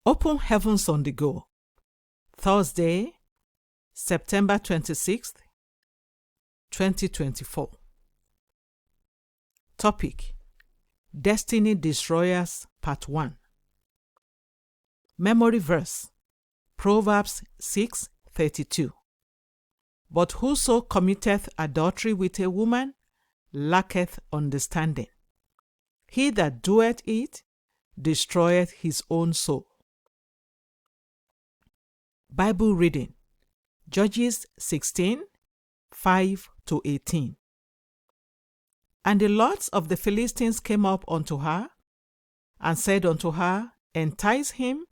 Open Heavens on the Go. Thursday, September 26th, 2024. Topic: Destiny Destroyers Part 1. Memory verse: Proverbs 6:32. But whoso committeth adultery with a woman lacketh understanding. He that doeth it destroyeth his own soul. Bible reading: Judges 16:5-18. And the lords of the Philistines came up unto her, and said unto her, Entice him,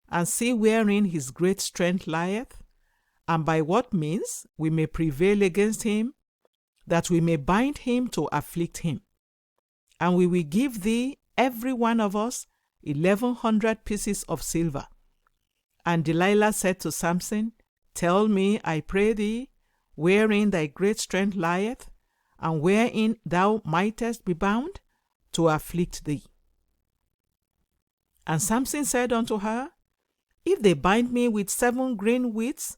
and see wherein his great strength lieth, and by what means we may prevail against him, that we may bind him to afflict him. And we will give thee, every one of us, 1,100 pieces of silver. And Delilah said to Samson, Tell me, I pray thee, wherein thy great strength lieth, and wherein thou mightest be bound, to afflict thee. And Samson said unto her, If they bind me with 7 green wheats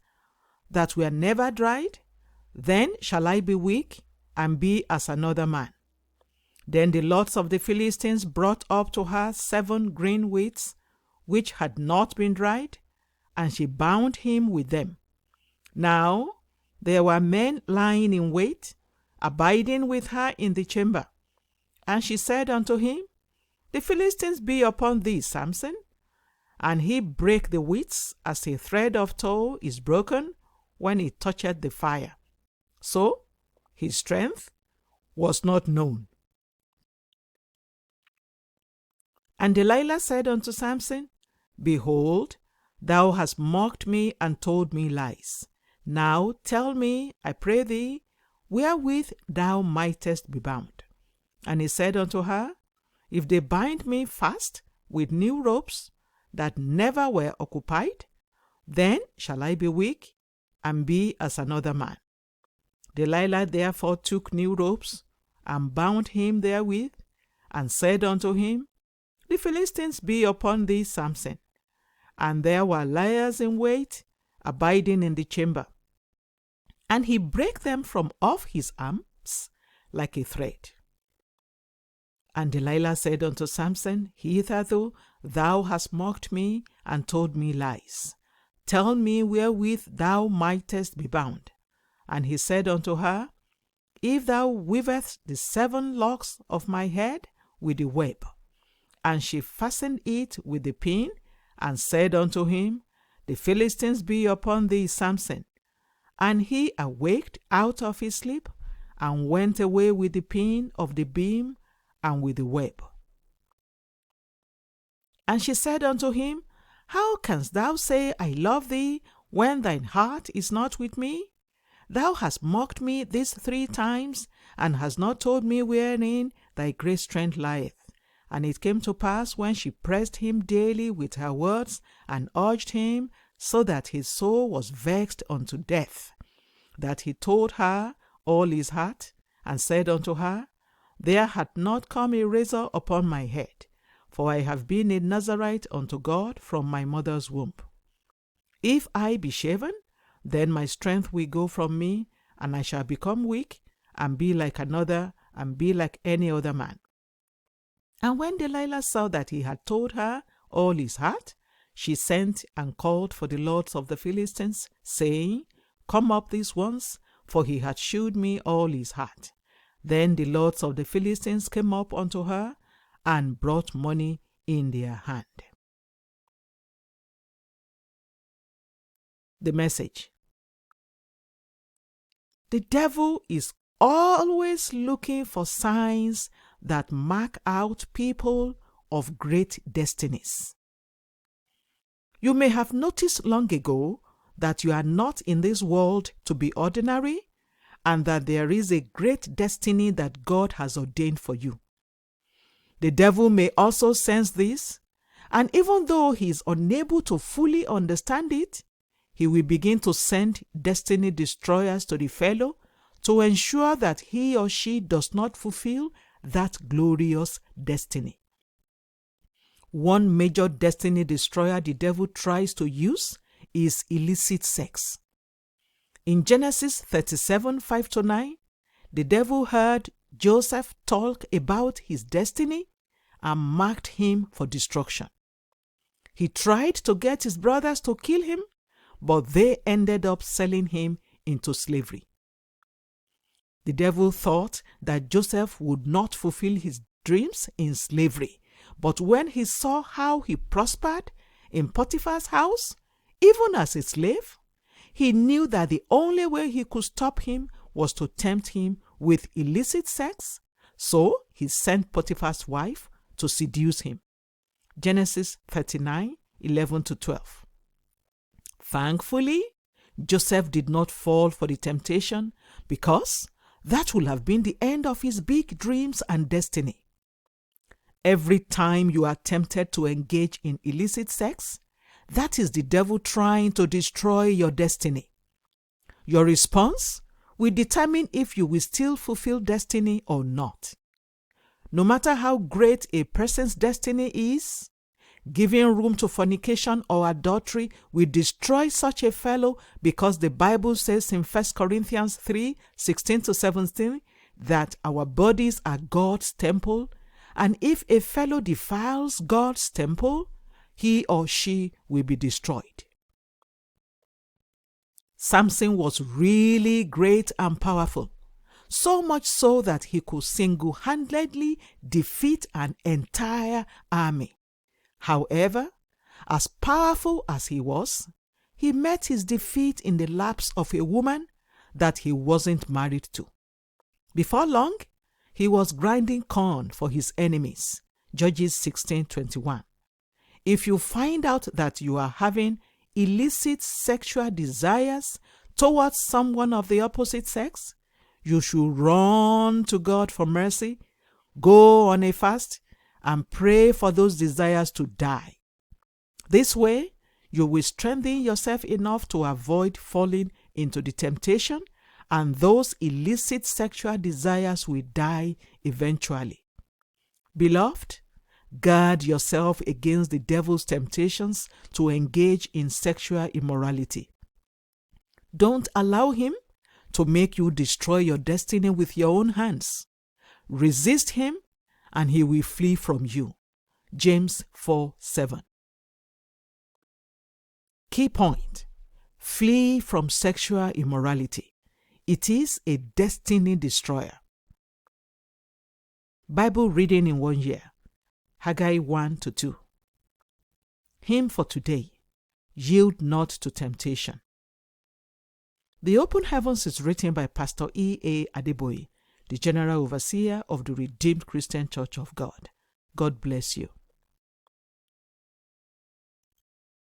that were never dried, then shall I be weak, and be as another man. Then the lords of the Philistines brought up to her 7 green wheats, which had not been dried, and she bound him with them. Now there were men lying in wait, abiding with her in the chamber. And she said unto him, The Philistines be upon thee, Samson. And he brake the wheats as a thread of tow is broken when it toucheth the fire. So his strength was not known. And Delilah said unto Samson, Behold, thou hast mocked me and told me lies. Now tell me, I pray thee, wherewith thou mightest be bound. And he said unto her, If they bind me fast with new ropes that never were occupied, then shall I be weak, and be as another man. Delilah therefore took new ropes, and bound him therewith, and said unto him, The Philistines be upon thee, Samson. And there were liers in wait, abiding in the chamber. And he brake them from off his arms like a thread. And Delilah said unto Samson, Hitherto thou hast mocked me and told me lies. Tell me wherewith thou mightest be bound. And he said unto her, If thou weavest the 7 locks of my head with the web. And she fastened it with the pin, and said unto him, The Philistines be upon thee, Samson. And he awaked out of his sleep, and went away with the pin of the beam and with the web. And she said unto him, How canst thou say, I love thee, when thine heart is not with me? Thou hast mocked me these 3 times, and hast not told me wherein thy great strength lieth. And it came to pass, when she pressed him daily with her words, and urged him, so that his soul was vexed unto death, that he told her all his heart, and said unto her, There hath not come a razor upon my head, for I have been a Nazarite unto God from my mother's womb. If I be shaven, then my strength will go from me, and I shall become weak, and be like another, and be like any other man. And when Delilah saw that he had told her all his heart, she sent and called for the lords of the Philistines, saying, Come up these once, for he hath shewed me all his heart. Then the lords of the Philistines came up unto her, and brought money in their hand. The message: The devil is always looking for signs that mark out people of great destinies. You may have noticed long ago that you are not in this world to be ordinary, and that there is a great destiny that God has ordained for you. The devil may also sense this, and even though he is unable to fully understand it, he will begin to send destiny destroyers to the fellow to ensure that he or she does not fulfill that glorious destiny. One major destiny destroyer the devil tries to use is illicit sex. In Genesis 37, 5-9, the devil heard Joseph talk about his destiny and marked him for destruction. He tried to get his brothers to kill him, but they ended up selling him into slavery. The devil thought that Joseph would not fulfill his dreams in slavery, but when he saw how he prospered in Potiphar's house, even as a slave, he knew that the only way he could stop him was to tempt him with illicit sex, so he sent Potiphar's wife to seduce him. Genesis 39, 11-12. Thankfully, Joseph did not fall for the temptation because that would have been the end of his big dreams and destiny. Every time you are tempted to engage in illicit sex, that is the devil trying to destroy your destiny. Your response will determine if you will still fulfill destiny or not. No matter how great a person's destiny is, giving room to fornication or adultery will destroy such a fellow, because the Bible says in 1 Corinthians 3, 16-17 that our bodies are God's temple, and if a fellow defiles God's temple, he or she will be destroyed. Samson was really great and powerful, so much so that he could single-handedly defeat an entire army. However, as powerful as he was, he met his defeat in the laps of a woman that he wasn't married to. Before long, he was grinding corn for his enemies. Judges 16:21. If you find out that you are having illicit sexual desires towards someone of the opposite sex, you should run to God for mercy, go on a fast, and pray for those desires to die. This way, you will strengthen yourself enough to avoid falling into the temptation, and those illicit sexual desires will die eventually. Beloved, guard yourself against the devil's temptations to engage in sexual immorality. Don't allow him to make you destroy your destiny with your own hands. Resist him, and he will flee from you. James 4:7. Key point: flee from sexual immorality. It is a destiny destroyer. Bible reading in 1 year. Haggai 1-2. Hymn for today: Yield not to temptation. The Open Heavens is written by Pastor E.A. Adeboye, the General Overseer of the Redeemed Christian Church of God. God bless you.